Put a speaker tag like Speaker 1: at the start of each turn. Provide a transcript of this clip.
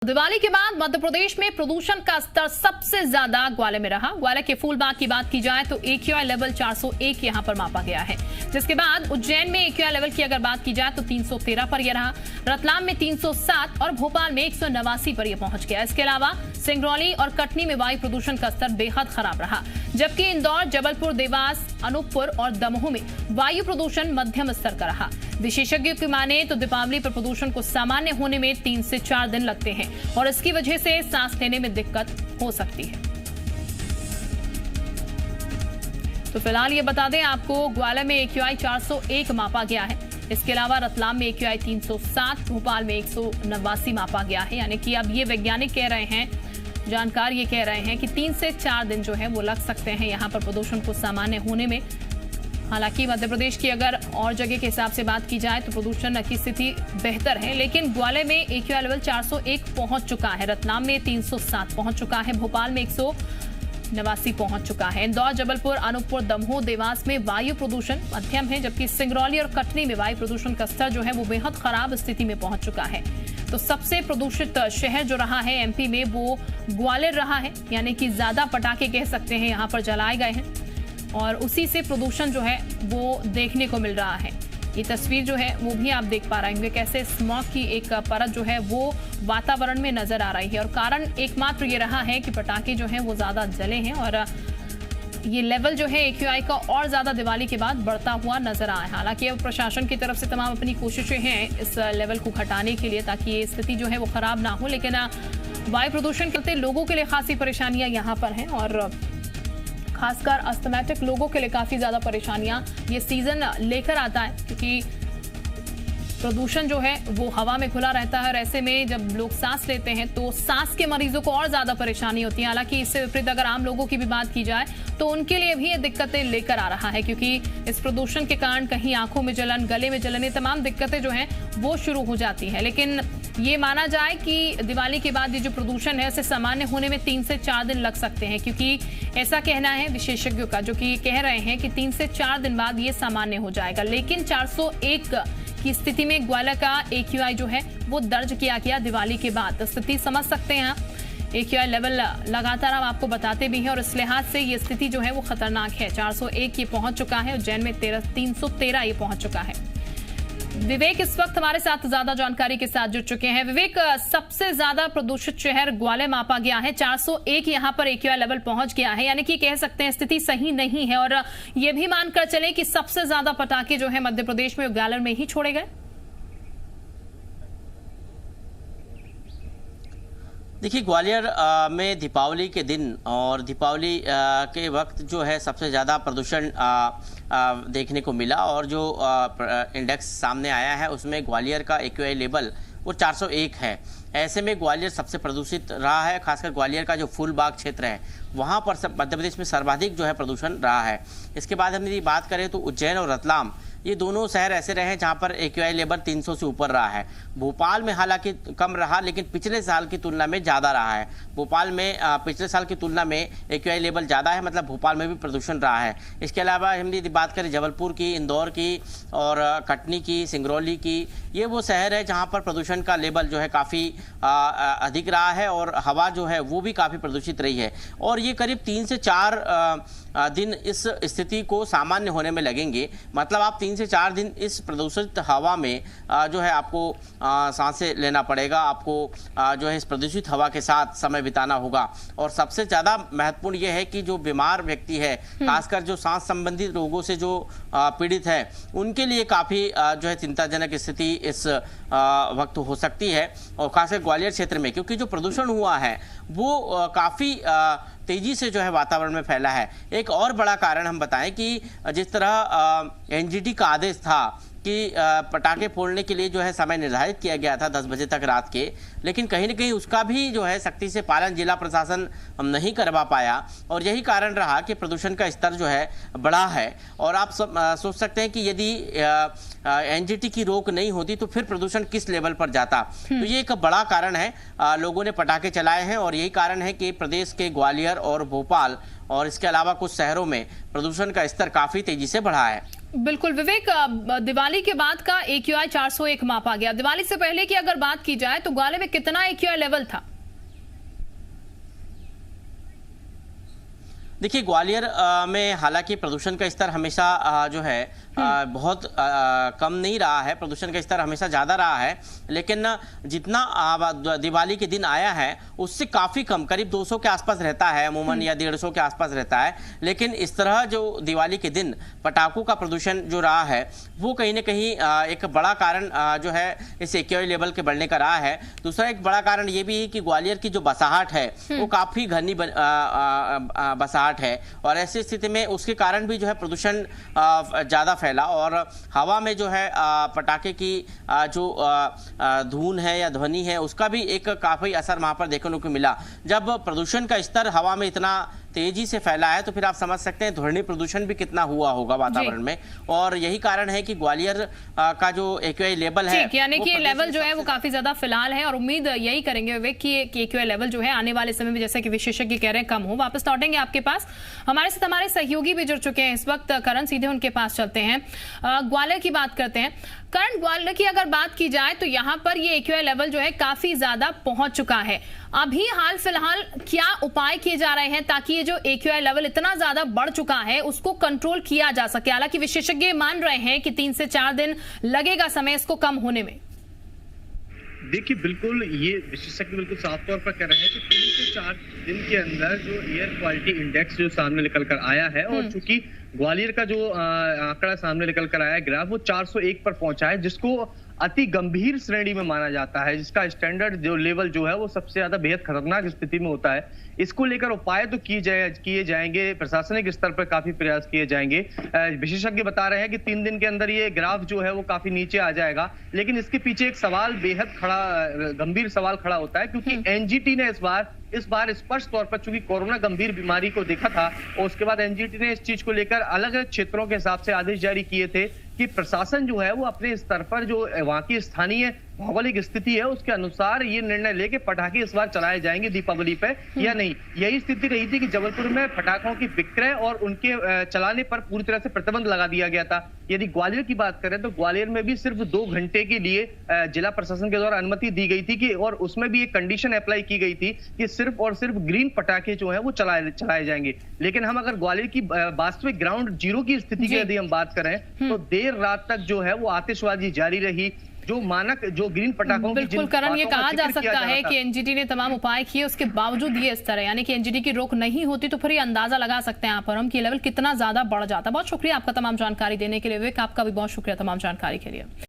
Speaker 1: दिवाली के बाद मध्य प्रदेश में प्रदूषण का स्तर सबसे ज्यादा ग्वालियर में रहा। ग्वालियर के फूलबाग की बात की जाए तो AQI लेवल 401 यहां पर मापा गया है, जिसके बाद उज्जैन में AQI लेवल की अगर बात की जाए तो 313 पर यह रहा, रतलाम में 307 और भोपाल में 189 पर यह पहुंच गया। इसके अलावा सिंगरौली और कटनी में वायु प्रदूषण का स्तर बेहद खराब रहा, जबकि इंदौर, जबलपुर, देवास, अनूपपुर और दमोह में वायु प्रदूषण मध्यम स्तर का रहा। विशेषज्ञों की माने तो दीपावली पर प्रदूषण को सामान्य होने में 3 से 4 दिन लगते हैं और इसकी वजह से सांस लेने में दिक्कत हो सकती है। तो फिलहाल ये बता दें आपको, ग्वालियर में AQI 401 मापा गया है। इसके अलावा रतलाम में AQI 307, भोपाल में 189 मापा गया है। यानी कि अब ये वैज्ञानिक कह रहे हैं, जानकार ये कह रहे हैं कि 3 से 4 दिन जो है वो लग सकते हैं यहाँ पर प्रदूषण को सामान्य होने में। हालांकि मध्य प्रदेश की अगर और जगह के हिसाब से बात की जाए तो प्रदूषण की स्थिति बेहतर है, लेकिन ग्वालियर में AQI लेवल 401 पहुंच चुका है, रतलाम में 307 पहुंच चुका है, भोपाल में 189 पहुंच चुका है। इंदौर, जबलपुर, अनूपपुर, दमोह, देवास में वायु प्रदूषण मध्यम है, जबकि सिंगरौली और कटनी में वायु प्रदूषण का स्तर जो है वो बेहद खराब स्थिति में पहुंच चुका है। तो सबसे प्रदूषित शहर जो रहा है MP में वो ग्वालियर रहा है, यानी कि ज्यादा पटाखे कह सकते हैं यहाँ पर जलाए गए हैं और उसी से प्रदूषण जो है वो देखने को मिल रहा है। ये तस्वीर जो है वो भी आप देख पा रहे होंगे कैसे स्मॉग की एक परत जो है वो वातावरण में नजर आ रही है और कारण एकमात्र ये रहा है कि पटाखे जो हैं वो ज्यादा जले हैं और ये लेवल जो है AQI का और ज्यादा दिवाली के बाद बढ़ता हुआ नजर आया है। हालांकि अब प्रशासन की तरफ से तमाम अपनी कोशिशें हैं इस लेवल को घटाने के लिए ताकि ये स्थिति जो है वो खराब ना हो, लेकिन वायु प्रदूषण के लोगों के लिए खासी परेशानियां यहाँ पर हैं और खासकर अस्थमैटिक लोगों के लिए काफी ज्यादा परेशानियां ये सीजन लेकर आता है, क्योंकि प्रदूषण जो है वो हवा में खुला रहता है और ऐसे में जब लोग सांस लेते हैं तो सांस के मरीजों को और ज्यादा परेशानी होती है। हालांकि इससे विपरीत अगर आम लोगों की भी बात की जाए तो उनके लिए भी ये दिक्कतें लेकर आ रहा है, क्योंकि इस प्रदूषण के कारण कहीं आंखों में जलन, गले में जलन, ये तमाम दिक्कतें जो हैं वो शुरू हो जाती है। लेकिन ये माना जाए कि दिवाली के बाद ये जो प्रदूषण है इसे सामान्य होने में 3 से 4 दिन लग सकते हैं, क्योंकि ऐसा कहना है विशेषज्ञों का, जो कि कह रहे हैं कि 3 से 4 दिन बाद ये सामान्य हो जाएगा। लेकिन 401 की स्थिति में ग्वालियर का AQI जो है वो दर्ज किया गया दिवाली के बाद। तो स्थिति समझ सकते हैं आप, AQI लेवल लगातार हम आपको बताते भी हैं और इस लिहाज से ये स्थिति जो है वो खतरनाक है। 401 ये पहुंच चुका है, उज्जैन में 313 ये पहुंच चुका है। विवेक इस वक्त हमारे साथ ज्यादा जानकारी के साथ जुड़ चुके हैं। विवेक, सबसे ज्यादा प्रदूषित शहर ग्वालियर मापा गया है, 401 यहां पर AQI लेवल पहुंच गया है, यानी कि कह सकते हैं स्थिति सही नहीं है और यह भी मानकर चले कि सबसे ज्यादा पटाखे जो है मध्य प्रदेश में ग्वालियर में ही छोड़े गए।
Speaker 2: देखिए, ग्वालियर में दीपावली के दिन और दीपावली के वक्त जो है सबसे ज़्यादा प्रदूषण देखने को मिला और जो इंडेक्स सामने आया है उसमें ग्वालियर का AQI लेवल वो 401 है। ऐसे में ग्वालियर सबसे प्रदूषित रहा है, खासकर ग्वालियर का जो फूलबाग क्षेत्र है वहाँ पर मध्य प्रदेश में सर्वाधिक जो है प्रदूषण रहा है। इसके बाद हम यदि बात करें तो उज्जैन और रतलाम, ये दोनों शहर ऐसे रहे जहां पर AQI लेवल 300 से ऊपर रहा है। भोपाल में हालांकि कम रहा, लेकिन पिछले साल की तुलना में ज़्यादा रहा है। भोपाल में पिछले साल की तुलना में AQI लेवल ज़्यादा है, मतलब भोपाल में भी प्रदूषण रहा है। इसके अलावा हम यदि बात करें जबलपुर की, इंदौर की और कटनी की, सिंगरौली की, ये वो शहर है जहाँ पर प्रदूषण का लेवल जो है काफ़ी अधिक रहा है और हवा जो है वो भी काफ़ी प्रदूषित रही है और ये करीब 3 से 4 दिन इस स्थिति को सामान्य होने में लगेंगे। मतलब आप 3 से 4 दिन इस प्रदूषित हवा में जो है आपको सांसें लेना पड़ेगा, आपको जो है इस प्रदूषित हवा के साथ समय बिताना होगा। और सबसे ज़्यादा महत्वपूर्ण ये है कि जो बीमार व्यक्ति है, खासकर जो सांस संबंधित रोगों से जो पीड़ित है, उनके लिए काफ़ी जो है चिंताजनक स्थिति इस वक्त हो सकती है और खासकर ग्वालियर क्षेत्र में, क्योंकि जो प्रदूषण हुआ है वो काफ़ी तेजी से जो है वातावरण में फैला है। एक और बड़ा कारण हम बताएं कि जिस तरह NGT का आदेश था कि पटाखे फोड़ने के लिए जो है समय निर्धारित किया गया था 10 बजे तक रात के, लेकिन कहीं न कहीं उसका भी जो है सख्ती से पालन जिला प्रशासन नहीं करवा पाया और यही कारण रहा कि प्रदूषण का स्तर जो है बढ़ा है। और आप सोच सकते हैं कि यदि NGT की रोक नहीं होती तो फिर प्रदूषण किस लेवल पर जाता। तो ये एक बड़ा कारण है, लोगों ने पटाखे चलाए हैं और यही कारण है कि प्रदेश के ग्वालियर और भोपाल और इसके अलावा कुछ शहरों में प्रदूषण का स्तर काफी तेजी से बढ़ा है।
Speaker 1: बिल्कुल विवेक, दिवाली के बाद का AQI 401 मापा गया। दिवाली से पहले की अगर बात की जाए तो ग्वालियर में कितना एक्यूआई लेवल था?
Speaker 2: देखिए, ग्वालियर में हालांकि प्रदूषण का स्तर हमेशा जो है बहुत कम नहीं रहा है। प्रदूषण का स्तर हमेशा ज़्यादा रहा है, लेकिन जितना दिवाली के दिन आया है उससे काफ़ी कम, करीब 200 के आसपास रहता है अमूमन, या 150 के आसपास रहता है। लेकिन इस तरह जो दिवाली के दिन पटाखों का प्रदूषण जो रहा है वो कहीं ना कहीं एक बड़ा कारण जो है इस एक्यूआई लेवल के बढ़ने का रहा है। दूसरा एक बड़ा कारण ये भी है कि ग्वालियर की जो बसाहट है वो काफ़ी घनी बसाहट है, और ऐसी स्थिति में उसके कारण भी जो है प्रदूषण ज़्यादा फैला, और हवा में जो है पटाखे की जो धून है या ध्वनि है उसका भी एक काफ़ी असर वहाँ पर देखने को मिला। जब प्रदूषण का स्तर हवा में इतना तेजी से फैला है तो फिर आप समझ सकते हैं ध्वनि प्रदूषण भी कितना हुआ होगा वातावरण में, और यही कारण है कि ग्वालियर का जो एक्यूआई लेवल है,
Speaker 1: यानी कि लेवल जो है वो काफी ज्यादा फिलहाल है, और उम्मीद यही करेंगे विवेक कि एक्यूआई लेवल जो है आने वाले समय में, जैसे कि विशेषज्ञ कह रहे हैं, कम हो। वापस लौटेंगे आपके पास, हमारे साथ हमारे सहयोगी भी जुड़ चुके हैं इस वक्त। करण, सीधे उनके पास चलते हैं, ग्वालियर की बात करते हैं। करण, ग्वालियर की अगर बात की जाए तो यहाँ पर ये एक्यूआई लेवल जो है काफी ज्यादा पहुंच चुका है। अभी हाल फिलहाल क्या उपाय किए जा रहे हैं ताकि ये जो एक्यूआई लेवल इतना ज्यादा बढ़ चुका है उसको कंट्रोल किया जा सके? हालांकि विशेषज्ञ मान रहे हैं कि 3 से 4 दिन लगेगा समय इसको कम होने में।
Speaker 3: देखिए, बिल्कुल ये विशेषज्ञ बिल्कुल साफ तौर पर कह रहे हैं कि 3 से 4 दिन के अंदर जो एयर क्वालिटी इंडेक्स जो सामने निकल कर आया है, और चूंकि ग्वालियर का जो आंकड़ा सामने निकल कर आया है, ग्राफ, वो 401 पर पहुंचा है, जिसको अति गंभीर श्रेणी में माना जाता है, जिसका स्टैंडर्ड जो लेवल जो है वो सबसे ज्यादा बेहद खतरनाक स्थिति में होता है। इसको लेकर उपाय तो किए जाएंगे, प्रशासनिक स्तर पर काफी प्रयास किए जाएंगे। विशेषज्ञ बता रहे हैं कि 3 दिन के अंदर ये ग्राफ जो है वो काफी नीचे आ जाएगा, लेकिन इसके पीछे एक सवाल बेहद गंभीर सवाल खड़ा होता है, क्योंकि एनजीटी ने इस बार स्पष्ट तौर पर, चूंकि कोरोना गंभीर बीमारी को देखा था, और उसके बाद एनजीटी ने इस चीज को लेकर अलग अलग क्षेत्रों के हिसाब से आदेश जारी किए थे कि प्रशासन जो है वो अपने स्तर पर जो वहां की स्थानीय भौगोलिक स्थिति है उसके अनुसार ये निर्णय लेके पटाखे इस बार चलाए जाएंगे दीपावली पे या नहीं। यही स्थिति रही थी कि जबलपुर में पटाखों की विक्रय और उनके चलाने पर पूरी तरह से प्रतिबंध लगा दिया गया था। यदि ग्वालियर की बात करें तो ग्वालियर में भी सिर्फ 2 घंटे के लिए जिला प्रशासन के द्वारा अनुमति दी गई थी कि, और उसमें भी एक कंडीशन अप्लाई की गई थी कि सिर्फ और सिर्फ ग्रीन पटाखे जो है वो चलाए जाएंगे। लेकिन हम अगर ग्वालियर की वास्तविक ग्राउंड जीरो की स्थिति की यदि हम बात करें तो देर रात तक जो है वो आतिशबाजी जारी रही। जो मानक जो ग्रीन पटाखों
Speaker 1: बिल्कुल करण, ये कहा जा सकता है कि एनजीटी ने तमाम उपाय किए, उसके बावजूद ये इस तरह, यानी कि एनजीटी की रोक नहीं होती तो फिर ये अंदाजा लगा सकते हैं आप और हम कि लेवल कितना ज्यादा बढ़ जाता। बहुत शुक्रिया आपका तमाम जानकारी देने के लिए विवेक, आपका भी बहुत शुक्रिया तमाम जानकारी के लिए।